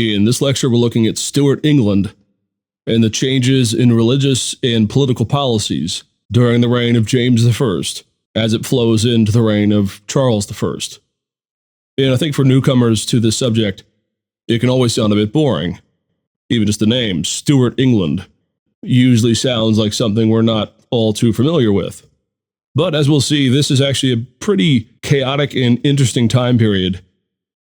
In this lecture, we're looking at Stuart England and the changes in religious and political policies during the reign of James I as it flows into the reign of Charles I. And I think for newcomers to this subject, it can always sound a bit boring. Even just the name, Stuart England, usually sounds like something we're not all too familiar with. But as we'll see, this is actually a pretty chaotic and interesting time period.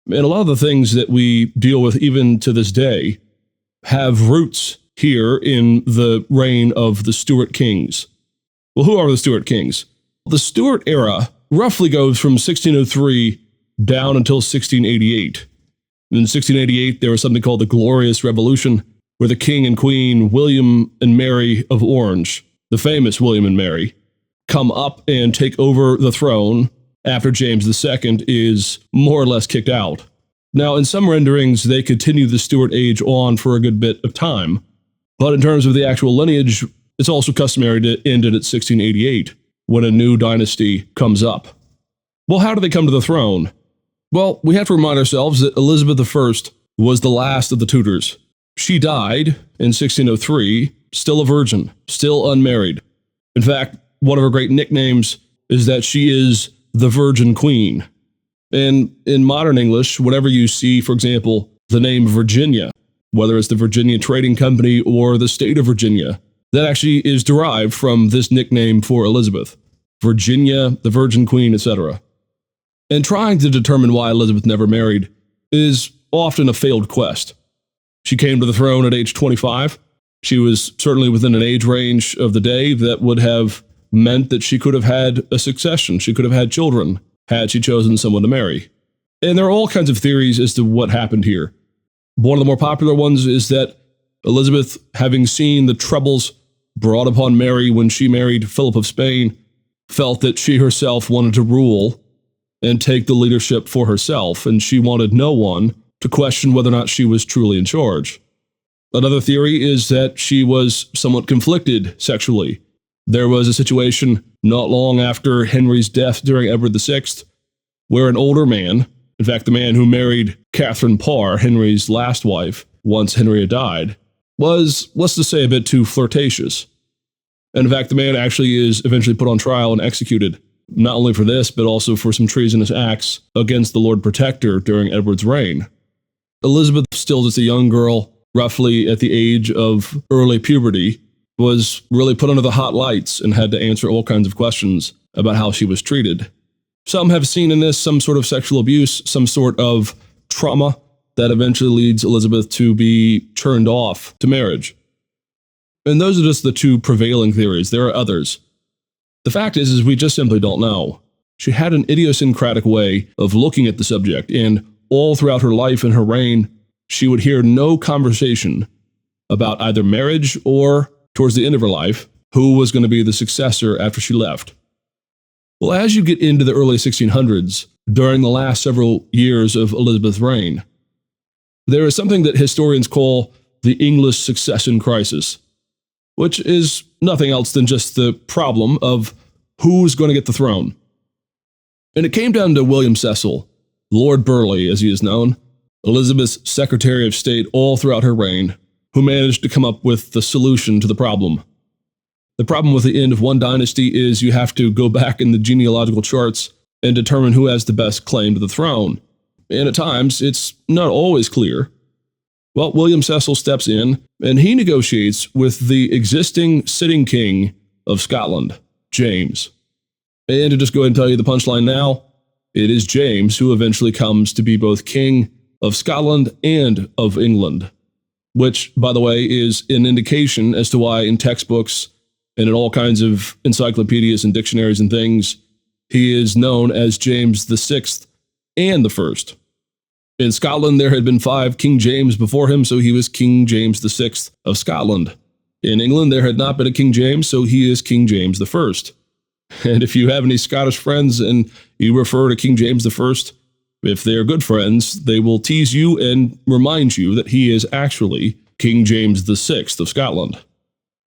And a lot of the things that we deal with even to this day have roots here in the reign of the Stuart kings. Well, who are the Stuart kings? The Stuart era roughly goes from 1603 down until 1688. In 1688, there was something called the Glorious Revolution, where the king and queen, William and Mary of Orange, the famous William and Mary, come up and take over the throne after James II is more or less kicked out. Now, in some renderings, they continue the Stuart age on for a good bit of time, but in terms of the actual lineage, it's also customary to end it at 1688, when a new dynasty comes up. Well, how do they come to the throne? Well, we have to remind ourselves that Elizabeth I was the last of the Tudors. She died in 1603, still a virgin, still unmarried. In fact, one of her great nicknames is that she is the Virgin Queen. And in modern English, whenever you see, for example, the name Virginia, whether it's the Virginia Trading Company or the state of Virginia, that actually is derived from this nickname for Elizabeth. Virginia, the Virgin Queen, etc. And trying to determine why Elizabeth never married is often a failed quest. She came to the throne at age 25. She was certainly within an age range of the day that would have meant that she could have had a succession. She could have had children had she chosen someone to marry. And there are all kinds of theories as to what happened here. One of the more popular ones is that Elizabeth, having seen the troubles brought upon Mary when she married Philip of Spain, felt that she herself wanted to rule and take the leadership for herself, and she wanted no one to question whether or not she was truly in charge. Another theory is that she was somewhat conflicted sexually. There was a situation not long after Henry's death during Edward VI, where an older man, in fact the man who married Catherine Parr, Henry's last wife, once Henry had died, was, let's just say, a bit too flirtatious. And in fact, the man actually is eventually put on trial and executed, not only for this, but also for some treasonous acts against the Lord Protector during Edward's reign. Elizabeth, still just a young girl, roughly at the age of early puberty, was really put under the hot lights and had to answer all kinds of questions about how she was treated. Some have seen in this some sort of sexual abuse, some sort of trauma that eventually leads Elizabeth to be turned off to marriage. And those are just the two prevailing theories. There are others. The fact is we just simply don't know. She had an idiosyncratic way of looking at the subject, and all throughout her life and her reign, she would hear no conversation about either marriage or, towards the end of her life, who was going to be the successor after she left. Well, as you get into the early 1600s, during the last several years of Elizabeth's reign, there is something that historians call the English succession crisis, which is nothing else than just the problem of who's going to get the throne. And it came down to William Cecil, Lord Burleigh as he is known, Elizabeth's Secretary of State all throughout her reign, who managed to come up with the solution to the problem. The problem with the end of one dynasty is you have to go back in the genealogical charts and determine who has the best claim to the throne. And at times, it's not always clear. Well, William Cecil steps in, and he negotiates with the existing sitting king of Scotland, James. And to just go ahead and tell you the punchline now, it is James who eventually comes to be both king of Scotland and of England, which, by the way, is an indication as to why in textbooks and in all kinds of encyclopedias and dictionaries and things, he is known as James VI and the First. In Scotland, there had been 5 King James before him, so he was King James VI of Scotland. In England, there had not been a King James, so he is King James I. And if you have any Scottish friends and you refer to King James I, if they are good friends, they will tease you and remind you that he is actually King James VI of Scotland.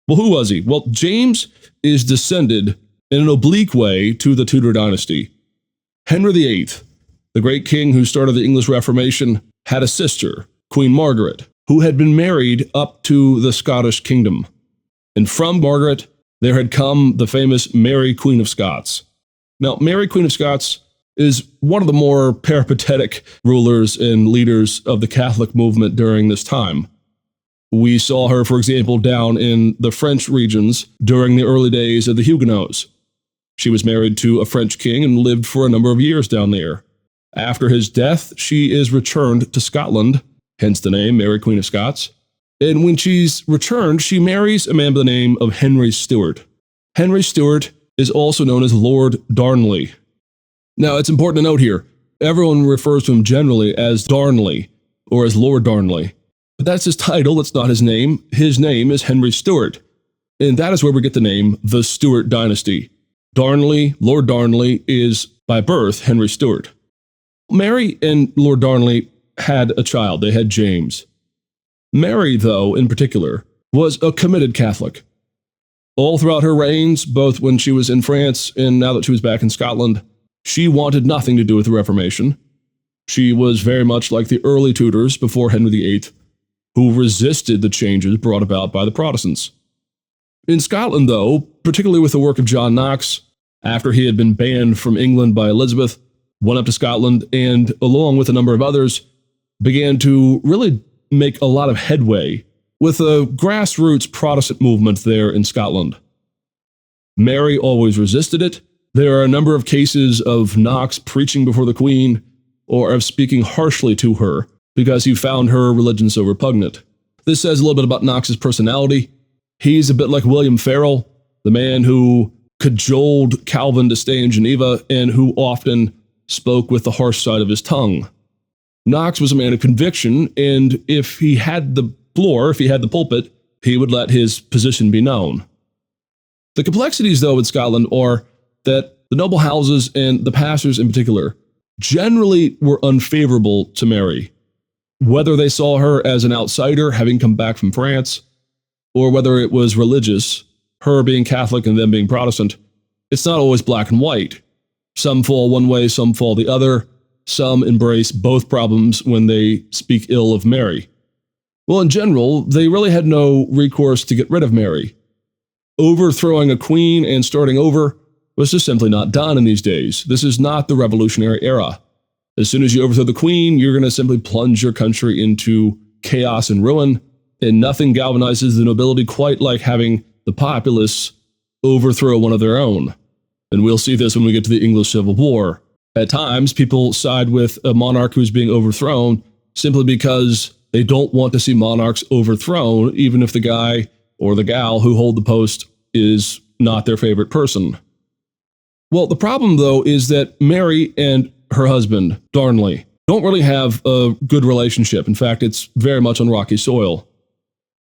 Well, who was he? Well, James is descended in an oblique way to the Tudor dynasty. Henry VIII, the great king who started the English Reformation, had a sister Queen Margaret, who had been married up to the Scottish kingdom. And from Margaret, there had come the famous Mary, Queen of Scots. Now, Mary, Queen of Scots is one of the more peripatetic rulers and leaders of the Catholic movement during this time. We saw her, for example, down in the French regions during the early days of the Huguenots. She was married to a French king and lived for a number of years down there. After his death, she is returned to Scotland, hence the name Mary, Queen of Scots. And when she's returned, she marries a man by the name of Henry Stuart. Henry Stuart is also known as Lord Darnley. Now, it's important to note here, everyone refers to him generally as Darnley, or as Lord Darnley. But that's his title, that's not his name. His name is Henry Stuart. And that is where we get the name, the Stuart dynasty. Darnley, Lord Darnley, is by birth Henry Stuart. Mary and Lord Darnley had a child. They had James. Mary, though, in particular, was a committed Catholic. All throughout her reigns, both when she was in France and now that she was back in Scotland, she wanted nothing to do with the Reformation. She was very much like the early Tudors before Henry VIII, who resisted the changes brought about by the Protestants. In Scotland, though, particularly with the work of John Knox, after he had been banned from England by Elizabeth, went up to Scotland and, along with a number of others, began to really make a lot of headway with a grassroots Protestant movement there in Scotland. Mary always resisted it. There are a number of cases of Knox preaching before the Queen or of speaking harshly to her because he found her religion so repugnant. This says a little bit about Knox's personality. He's a bit like William Farel, the man who cajoled Calvin to stay in Geneva and who often spoke with the harsh side of his tongue. Knox was a man of conviction, and if he had the floor, if he had the pulpit, he would let his position be known. The complexities, though, in Scotland are that the noble houses, and the pastors in particular, generally were unfavorable to Mary. Whether they saw her as an outsider, having come back from France, or whether it was religious, her being Catholic and them being Protestant, it's not always black and white. Some fall one way, some fall the other. Some embrace both problems when they speak ill of Mary. Well, in general, they really had no recourse to get rid of Mary. Overthrowing a queen and starting over was just simply not done in these days. This is not the revolutionary era. As soon as you overthrow the queen, you're going to simply plunge your country into chaos and ruin, and nothing galvanizes the nobility quite like having the populace overthrow one of their own. And we'll see this when we get to the English Civil War. At times, people side with a monarch who's being overthrown simply because they don't want to see monarchs overthrown, even if the guy or the gal who hold the post is not their favorite person. Well, the problem, though, is that Mary and her husband, Darnley, don't really have a good relationship. In fact, it's very much on rocky soil.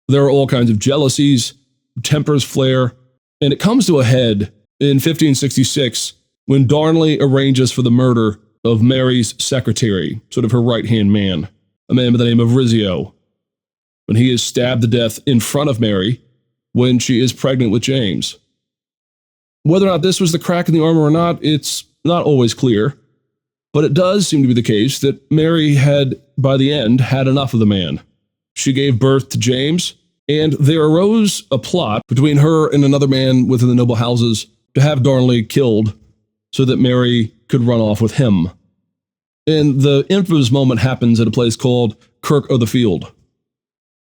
There are all kinds of jealousies, tempers flare, and it comes to a head in 1566 when Darnley arranges for the murder of Mary's secretary, sort of her right-hand man, a man by the name of Rizzio, when he is stabbed to death in front of Mary when she is pregnant with James. Whether or not this was the crack in the armor or not, it's not always clear, but it does seem to be the case that Mary had, by the end, had enough of the man. She gave birth to James, and there arose a plot between her and another man within the noble houses to have Darnley killed so that Mary could run off with him. And the infamous moment happens at a place called Kirk of the Field.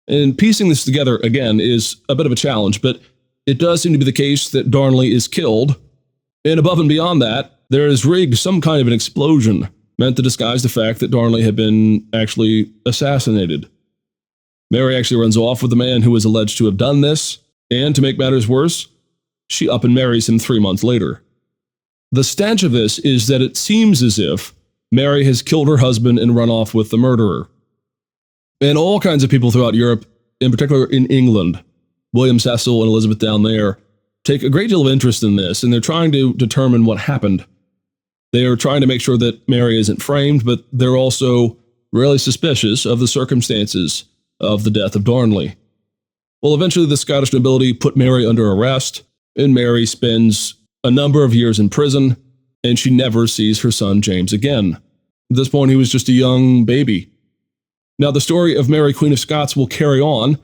And piecing this together, again, is a bit of a challenge, but it does seem to be the case that Darnley is killed, and above and beyond that, there is rigged some kind of an explosion meant to disguise the fact that Darnley had been actually assassinated. Mary actually runs off with the man who is alleged to have done this, and to make matters worse, she up and marries him 3 months later. The stench of this is that it seems as if Mary has killed her husband and run off with the murderer. And all kinds of people throughout Europe, in particular in England, William Cecil and Elizabeth down there, take a great deal of interest in this, and they're trying to determine what happened. They are trying to make sure that Mary isn't framed, but they're also really suspicious of the circumstances of the death of Darnley. Well, eventually the Scottish nobility put Mary under arrest, and Mary spends a number of years in prison, and she never sees her son James again. At this point, he was just a young baby. Now, the story of Mary, Queen of Scots will carry on.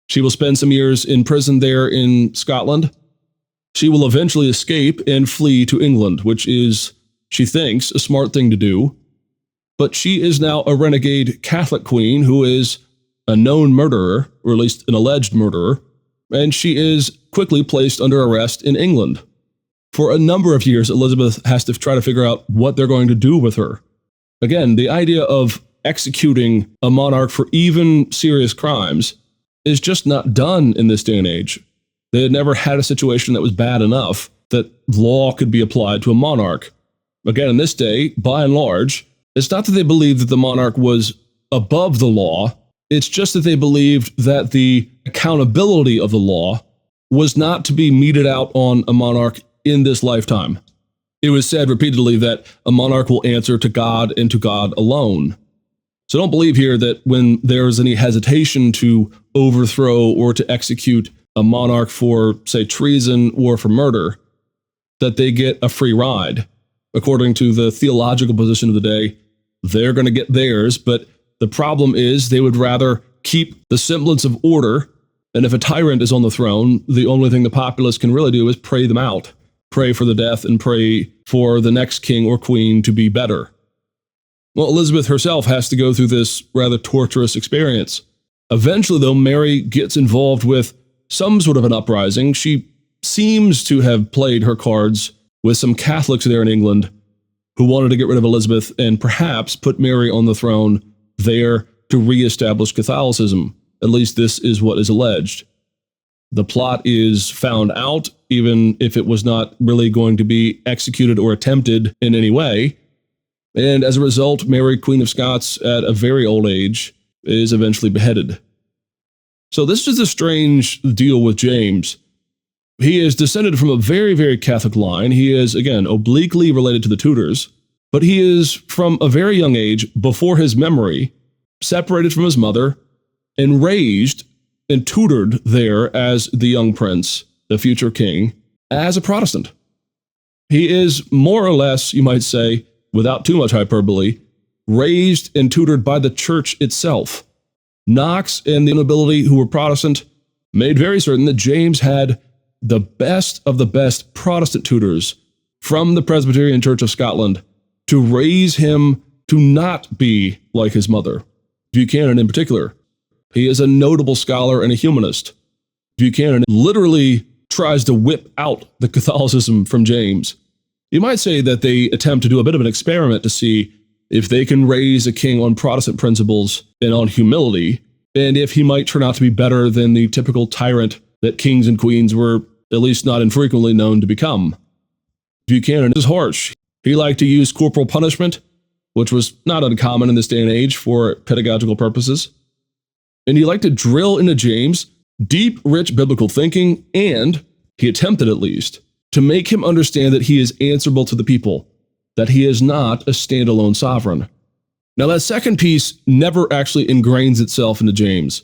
She will spend some years in prison there in Scotland. She will eventually escape and flee to England, which is, she thinks, a smart thing to do. But she is now a renegade Catholic queen who is a known murderer, or at least an alleged murderer, and she is quickly placed under arrest in England. For a number of years, Elizabeth has to try to figure out what they're going to do with her. Again, the idea of executing a monarch for even serious crimes is just not done in this day and age. They had never had a situation that was bad enough that law could be applied to a monarch. Again, in this day, by and large, it's not that they believed that the monarch was above the law, it's just that they believed that the accountability of the law was not to be meted out on a monarch in this lifetime. It was said repeatedly that a monarch will answer to God and to God alone. So don't believe here that when there is any hesitation to overthrow or to execute a monarch for, say, treason or for murder, that they get a free ride. According to the theological position of the day, they're going to get theirs, but the problem is they would rather keep the semblance of order, and if a tyrant is on the throne, the only thing the populace can really do is pray them out, pray for the death, and pray for the next king or queen to be better. Well, Elizabeth herself has to go through this rather torturous experience. Eventually, though, Mary gets involved with some sort of an uprising. She seems to have played her cards with some Catholics there in England who wanted to get rid of Elizabeth and perhaps put Mary on the throne there to reestablish Catholicism. At least this is what is alleged. The plot is found out, even if it was not really going to be executed or attempted in any way. And as a result, Mary, Queen of Scots, at a very old age, is eventually beheaded. So this is a strange deal with James. He is descended from a very, very Catholic line. He is, again, obliquely related to the Tudors, but he is, from a very young age, before his memory, separated from his mother and raised and tutored there as the young prince, the future king, as a Protestant. He is more or less, you might say, without too much hyperbole, raised and tutored by the church itself. Knox and the nobility who were Protestant made very certain that James had the best of the best Protestant tutors from the Presbyterian Church of Scotland to raise him to not be like his mother. Buchanan in particular. He is a notable scholar and a humanist. Buchanan literally tries to whip out the Catholicism from James. You might say that they attempt to do a bit of an experiment to see if they can raise a king on Protestant principles and on humility, and if he might turn out to be better than the typical tyrant that kings and queens were at least not infrequently known to become. Buchanan is harsh. He liked to use corporal punishment, which was not uncommon in this day and age for pedagogical purposes. And he liked to drill into James deep, rich biblical thinking, and, he attempted at least, to make him understand that he is answerable to the people, that he is not a standalone sovereign. Now, that second piece never actually ingrains itself into James.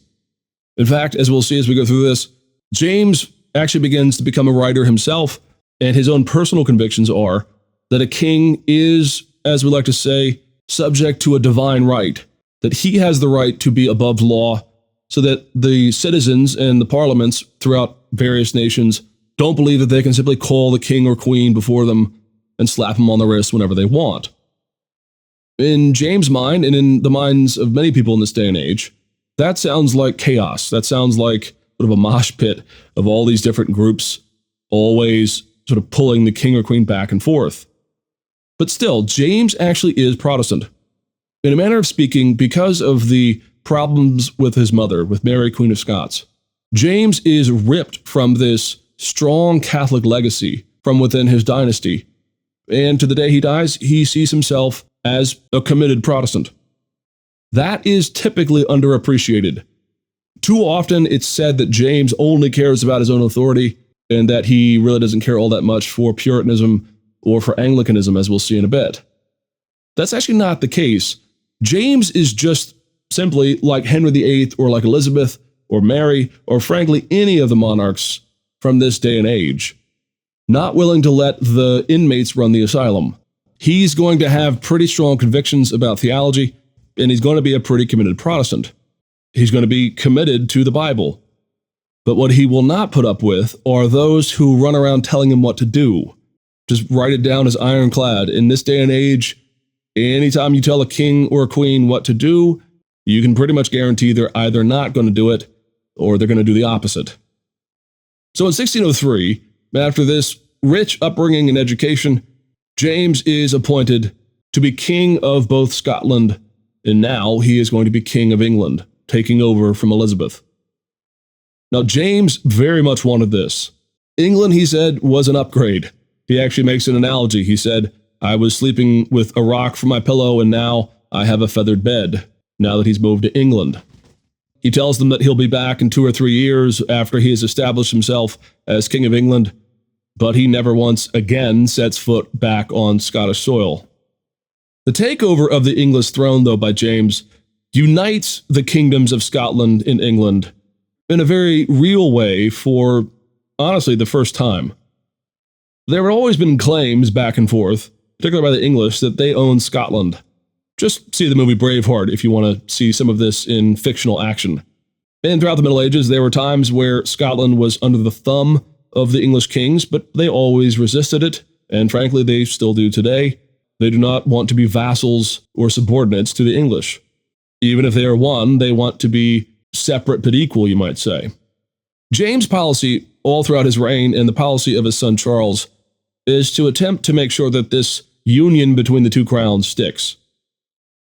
In fact, as we'll see as we go through this, James actually begins to become a writer himself, and his own personal convictions are that a king is, as we like to say, subject to a divine right, that he has the right to be above law, so that the citizens and the parliaments throughout various nations don't believe that they can simply call the king or queen before them and slap him on the wrist whenever they want. In James' mind, and in the minds of many people in this day and age, that sounds like chaos. That sounds like sort of a mosh pit of all these different groups, always sort of pulling the king or queen back and forth. But still, James actually is Protestant. In a manner of speaking, because of the problems with his mother, with Mary, Queen of Scots, James is ripped from this strong Catholic legacy from within his dynasty, and to the day he dies, he sees himself as a committed Protestant. That is typically underappreciated. Too often it's said that James only cares about his own authority and that he really doesn't care all that much for Puritanism or for Anglicanism, as we'll see in a bit. That's actually not the case. James is just simply like Henry VIII or like Elizabeth or Mary or frankly any of the monarchs from this day and age, not willing to let the inmates run the asylum. He's going to have pretty strong convictions about theology, and he's going to be a pretty committed Protestant. He's going to be committed to the Bible. But what he will not put up with are those who run around telling him what to do. Just write it down as ironclad. In this day and age, anytime you tell a king or a queen what to do, you can pretty much guarantee they're either not going to do it or they're going to do the opposite. So in 1603, after this rich upbringing and education, James is appointed to be king of both Scotland, and now he is going to be king of England, taking over from Elizabeth. Now, James very much wanted this. England, he said, was an upgrade. He actually makes an analogy. He said, I was sleeping with a rock for my pillow, and now I have a feathered bed, now that he's moved to England. He tells them that he'll be back in 2 or 3 years after he has established himself as King of England, but he never once again sets foot back on Scottish soil. The takeover of the English throne, though, by James unites the kingdoms of Scotland and England in a very real way for, honestly, the first time. There have always been claims back and forth, particularly by the English, that they own Scotland. Just see the movie Braveheart if you want to see some of this in fictional action. And throughout the Middle Ages, there were times where Scotland was under the thumb of the English kings, but they always resisted it, and frankly, they still do today. They do not want to be vassals or subordinates to the English. Even if they are one, they want to be separate but equal, you might say. James' policy all throughout his reign and the policy of his son Charles is to attempt to make sure that this union between the two crowns sticks.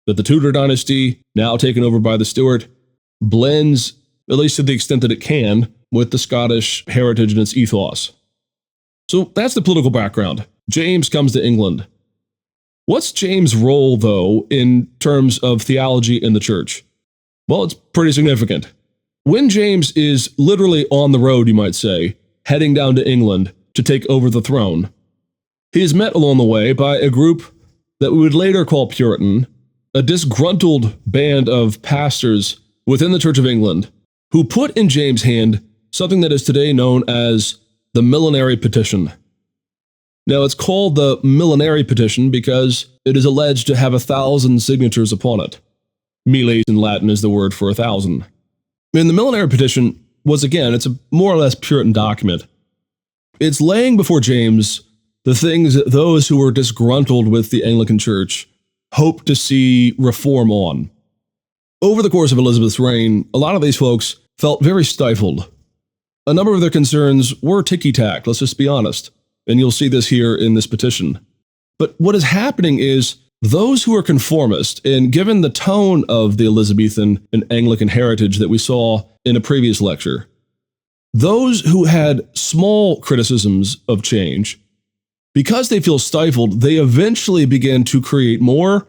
That the Tudor dynasty, now taken over by the Stuart, blends, at least to the extent that it can, with the Scottish heritage and its ethos. So that's the political background. James comes to England. What's James' role, though, in terms of theology in the church? Well, it's pretty significant. When James is literally on the road, you might say, heading down to England to take over the throne, he is met along the way by a group that we would later call Puritan, a disgruntled band of pastors within the Church of England who put in James' hand something that is today known as the Millenary Petition. Now, it's called the Millenary Petition because it is alleged to have 1,000 signatures upon it. Miles in Latin is the word for 1,000. And the Millenary Petition was, again, it's a more or less Puritan document. It's laying before James the things that those who were disgruntled with the Anglican Church hoped to see reform on. Over the course of Elizabeth's reign, a lot of these folks felt very stifled. A number of their concerns were ticky-tack, let's just be honest, and you'll see this here in this petition. But what is happening is those who are conformist, and given the tone of the Elizabethan and Anglican heritage that we saw in a previous lecture, those who had small criticisms of change, because they feel stifled, they eventually begin to create more,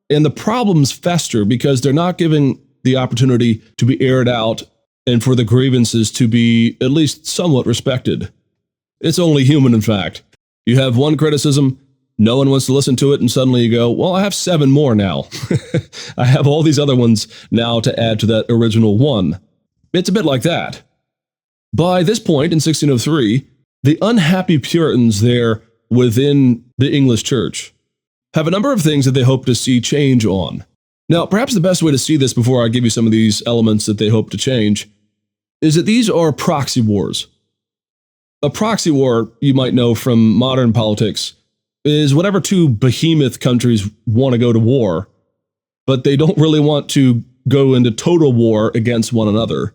and the problems fester because they're not given the opportunity to be aired out and for the grievances to be at least somewhat respected. It's only human, in fact. You have one criticism, no one wants to listen to it, and suddenly you go, well, I have 7 more now. I have all these other ones now to add to that original one. It's a bit like that. By this point, in 1603, the unhappy Puritans there within the English church have a number of things that they hope to see change on. Now, perhaps the best way to see this before I give you some of these elements that they hope to change is that these are proxy wars. A proxy war, you might know from modern politics, is whenever 2 behemoth countries want to go to war, but they don't really want to go into total war against one another,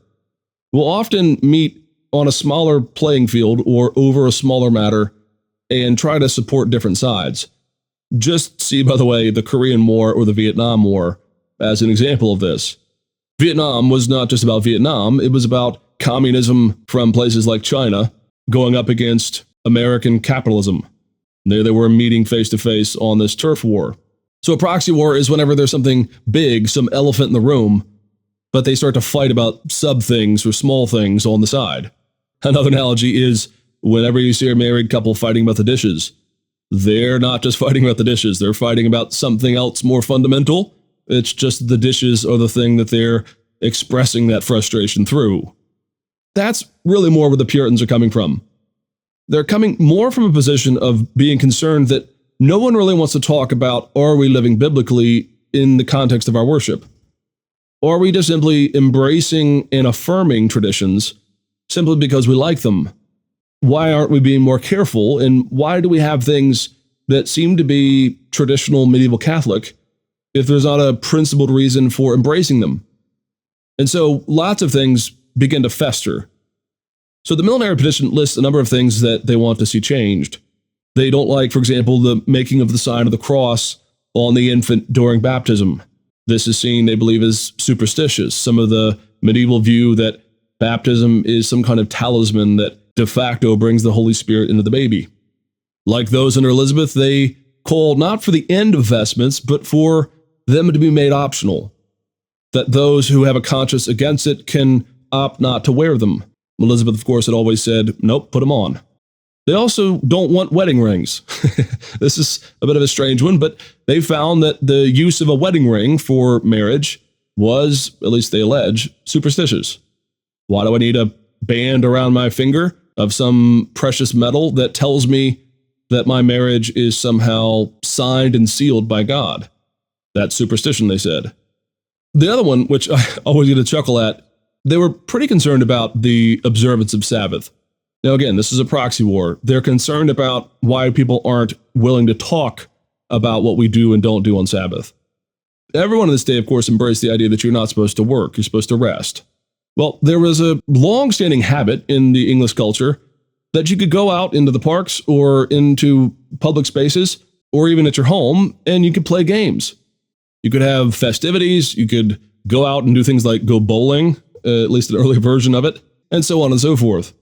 will often meet on a smaller playing field or over a smaller matter and try to support different sides. Just see, by the way, the Korean War or the Vietnam War as an example of this. Vietnam was not just about Vietnam, it was about communism from places like China going up against American capitalism. There they were meeting face-to-face on this turf war. So a proxy war is whenever there's something big, some elephant in the room, but they start to fight about sub-things or small things on the side. Another analogy is whenever you see a married couple fighting about the dishes, they're not just fighting about the dishes, they're fighting about something else more fundamental. It's just the dishes are the thing that they're expressing that frustration through. That's really more where the Puritans are coming from. They're coming more from a position of being concerned that no one really wants to talk about, are we living biblically, in the context of our worship? Or are we just simply embracing and affirming traditions simply because we like them? Why aren't we being more careful, and why do we have things that seem to be traditional medieval Catholic if there's not a principled reason for embracing them? And so lots of things begin to fester. So the Millenary Petition lists a number of things that they want to see changed. They don't like, for example, the making of the sign of the cross on the infant during baptism. This is seen, they believe, as superstitious. Some of the medieval view that baptism is some kind of talisman that de facto brings the Holy Spirit into the baby. Like those under Elizabeth, they call not for the end of vestments, but for them to be made optional, that those who have a conscience against it can opt not to wear them. Elizabeth, of course, had always said, nope, put them on. They also don't want wedding rings. This is a bit of a strange one, but they found that the use of a wedding ring for marriage was, at least they allege, superstitious. Why do I need a band around my finger of some precious metal that tells me that my marriage is somehow signed and sealed by God? That's superstition, they said. The other one, which I always get a chuckle at, they were pretty concerned about the observance of Sabbath. Now, again, this is a proxy war. They're concerned about why people aren't willing to talk about what we do and don't do on Sabbath. Everyone in this day, of course, embraced the idea that you're not supposed to work, you're supposed to rest. Well, there was a long-standing habit in the English culture that you could go out into the parks or into public spaces or even at your home and you could play games. You could have festivities, you could go out and do things like go bowling, at least an earlier version of it, and so on and so forth.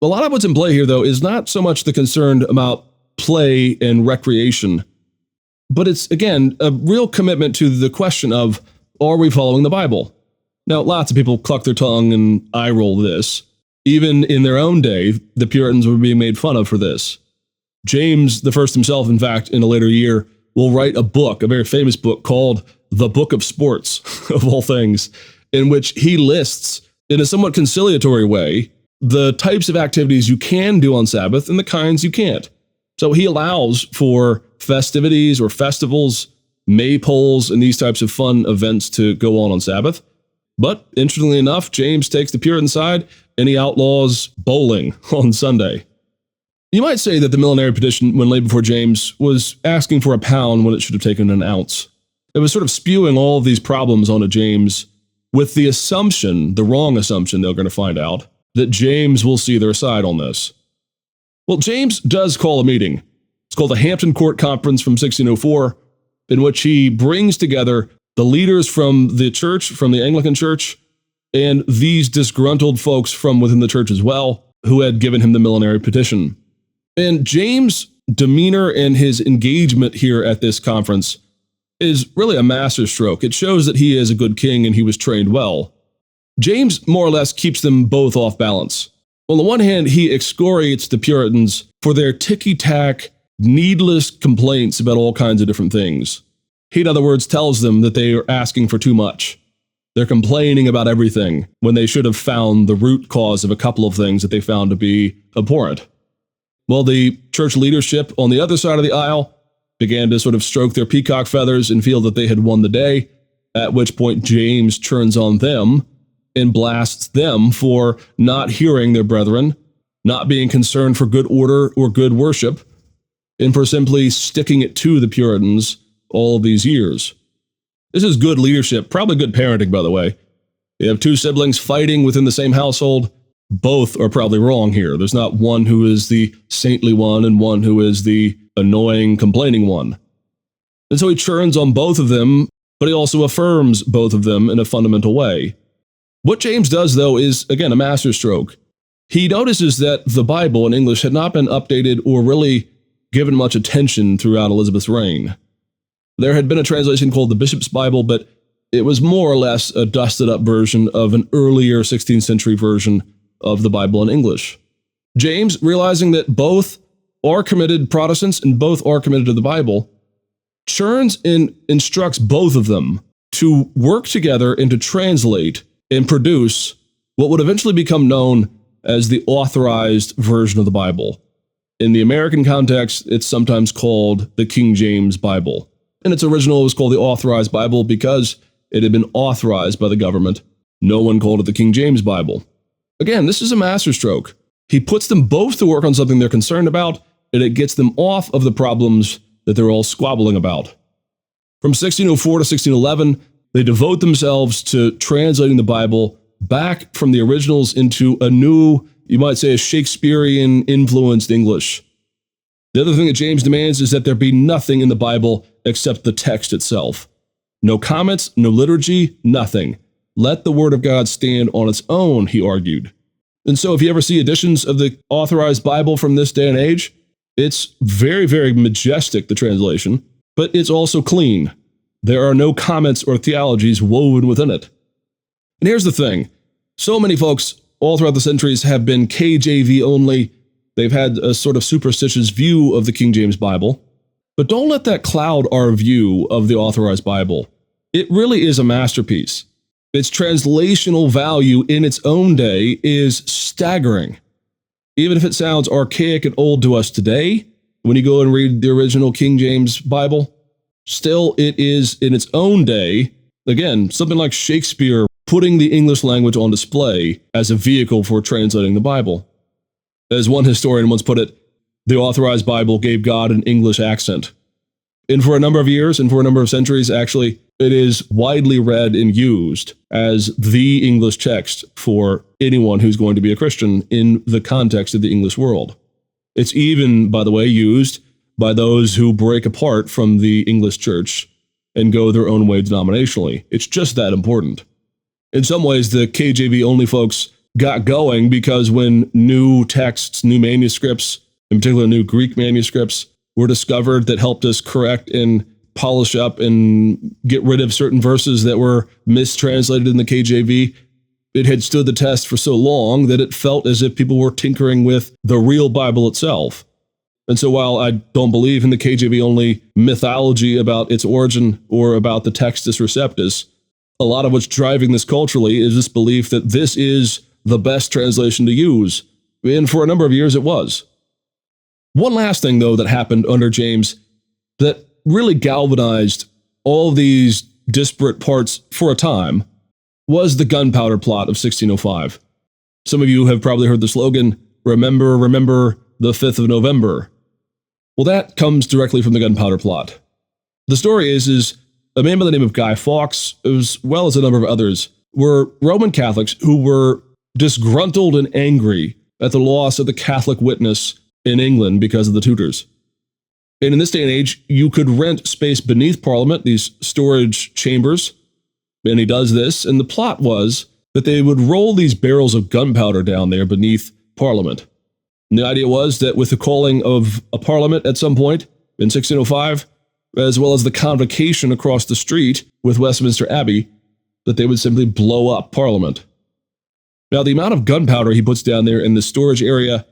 A lot of what's in play here, though, is not so much the concern about play and recreation, but it's, again, a real commitment to the question of, are we following the Bible? Now, lots of people cluck their tongue and eye-roll this. Even in their own day, the Puritans were being made fun of for this. James the First himself, in fact, in a later year, will write a book, a very famous book called The Book of Sports, of all things, in which he lists, in a somewhat conciliatory way, the types of activities you can do on Sabbath and the kinds you can't. So he allows for festivities or festivals, maypoles, and these types of fun events to go on Sabbath. But interestingly enough, James takes the Puritan side and he outlaws bowling on Sunday. You might say that the Millenary Petition, when laid before James, was asking for a pound when it should have taken an ounce. It was sort of spewing all of these problems onto James with the assumption, the wrong assumption they're going to find out, that James will see their side on this. Well, James does call a meeting. It's called the Hampton Court Conference from 1604, in which he brings together the leaders from the church, from the Anglican Church, and these disgruntled folks from within the church as well, who had given him the Millenary Petition. And James' demeanor and his engagement here at this conference is really a masterstroke. It shows that he is a good king and he was trained well. James more or less keeps them both off balance. On the one hand, he excoriates the Puritans for their ticky-tack, needless complaints about all kinds of different things. He, in other words, tells them that they are asking for too much. They're complaining about everything when they should have found the root cause of a couple of things that they found to be abhorrent. Well, the church leadership on the other side of the aisle began to sort of stroke their peacock feathers and feel that they had won the day, at which point James turns on them and blasts them for not hearing their brethren, not being concerned for good order or good worship, and for simply sticking it to the Puritans all of these years. This is good leadership, probably good parenting, by the way. You have two siblings fighting within the same household. Both are probably wrong here. There's not one who is the saintly one and one who is the annoying, complaining one. And so he churns on both of them, but he also affirms both of them in a fundamental way. What James does, though, is, again, a masterstroke. He notices that the Bible in English had not been updated or really given much attention throughout Elizabeth's reign. There had been a translation called the Bishop's Bible, but it was more or less a dusted-up version of an earlier 16th century version of the Bible in English. James, realizing that both are committed Protestants and both are committed to the Bible, churns and instructs both of them to work together and to translate and produce what would eventually become known as the Authorized version of the Bible. In the American context, it's sometimes called the King James Bible. In its original, it was called the Authorized Bible because it had been authorized by the government. No one called it the King James Bible. Again, this is a masterstroke. He puts them both to work on something they're concerned about, and it gets them off of the problems that they're all squabbling about. From 1604 to 1611, they devote themselves to translating the Bible back from the originals into a new, you might say, a Shakespearean-influenced English. The other thing that James demands is that there be nothing in the Bible except the text itself. No comments, no liturgy, nothing. Let the Word of God stand on its own, he argued. And so if you ever see editions of the Authorized Bible from this day and age, it's very, very majestic, the translation, but it's also clean. There are no comments or theologies woven within it. And here's the thing. So many folks all throughout the centuries have been KJV only. They've had a sort of superstitious view of the King James Bible. But don't let that cloud our view of the Authorized Bible. It really is a masterpiece. Its translational value in its own day is staggering. Even if it sounds archaic and old to us today, when you go and read the original King James Bible, still it is in its own day, again, something like Shakespeare putting the English language on display as a vehicle for translating the Bible. As one historian once put it, the Authorized Bible gave God an English accent. And for a number of years, and for a number of centuries, actually, it is widely read and used as the English text for anyone who's going to be a Christian in the context of the English world. It's even, by the way, used by those who break apart from the English church and go their own way denominationally. It's just that important. In some ways, the KJV only folks got going because when new texts, new manuscripts, in particular new Greek manuscripts, were discovered that helped us correct and polish up and get rid of certain verses that were mistranslated in the KJV, it had stood the test for so long that it felt as if people were tinkering with the real Bible itself. And so while I don't believe in the KJV-only mythology about its origin or about the Textus Receptus, a lot of what's driving this culturally is this belief that this is the best translation to use. And for a number of years it was. One last thing, though, that happened under James that really galvanized all these disparate parts for a time was the Gunpowder Plot of 1605. Some of you have probably heard the slogan, "Remember, remember the 5th of November." Well, that comes directly from the Gunpowder Plot. The story is a man by the name of Guy Fawkes, as well as a number of others, were Roman Catholics who were disgruntled and angry at the loss of the Catholic witness in England because of the Tudors. And in this day and age, you could rent space beneath Parliament, these storage chambers, and he does this, and the plot was that they would roll these barrels of gunpowder down there beneath Parliament. And the idea was that with the calling of a Parliament at some point in 1605, as well as the convocation across the street with Westminster Abbey, that they would simply blow up Parliament. Now, the amount of gunpowder he puts down there in the storage area,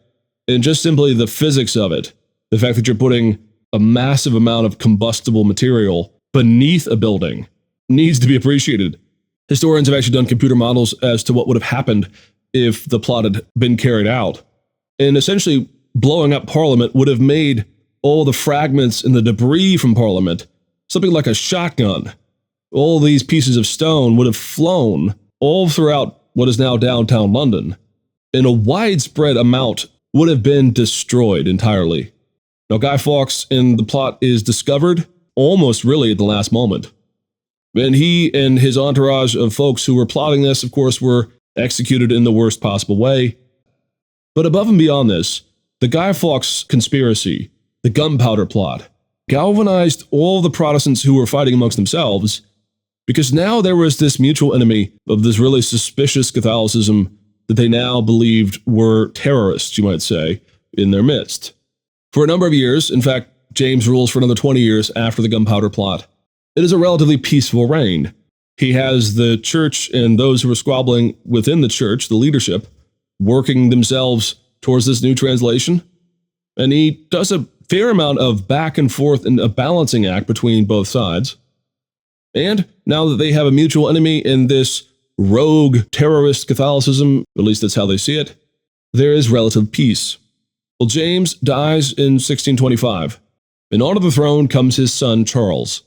and just simply the physics of it, the fact that you're putting a massive amount of combustible material beneath a building, needs to be appreciated. Historians have actually done computer models as to what would have happened if the plot had been carried out. And essentially, blowing up Parliament would have made all the fragments and the debris from Parliament something like a shotgun. All these pieces of stone would have flown all throughout what is now downtown London, and a widespread amount would have been destroyed entirely. Now, Guy Fawkes in the plot is discovered almost really at the last moment. And he and his entourage of folks who were plotting this, of course, were executed in the worst possible way. But above and beyond this, the Guy Fawkes conspiracy, the Gunpowder Plot, galvanized all the Protestants who were fighting amongst themselves, because now there was this mutual enemy of this really suspicious Catholicism that they now believed were terrorists, you might say, in their midst. For a number of years, in fact, James rules for another 20 years after the Gunpowder Plot, it is a relatively peaceful reign. He has the church and those who are squabbling within the church, the leadership, working themselves towards this new translation, and he does a fair amount of back and forth and a balancing act between both sides. And now that they have a mutual enemy in this rogue terrorist Catholicism, at least that's how they see it, there is relative peace. Well, James dies in 1625, and onto the throne comes his son Charles.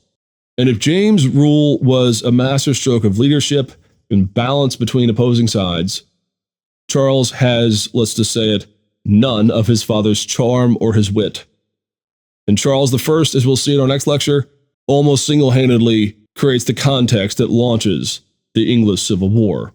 And if James' rule was a masterstroke of leadership and balance between opposing sides, Charles has, let's just say it, none of his father's charm or his wit. And Charles I, as we'll see in our next lecture, almost single-handedly creates the context that launches the English Civil War.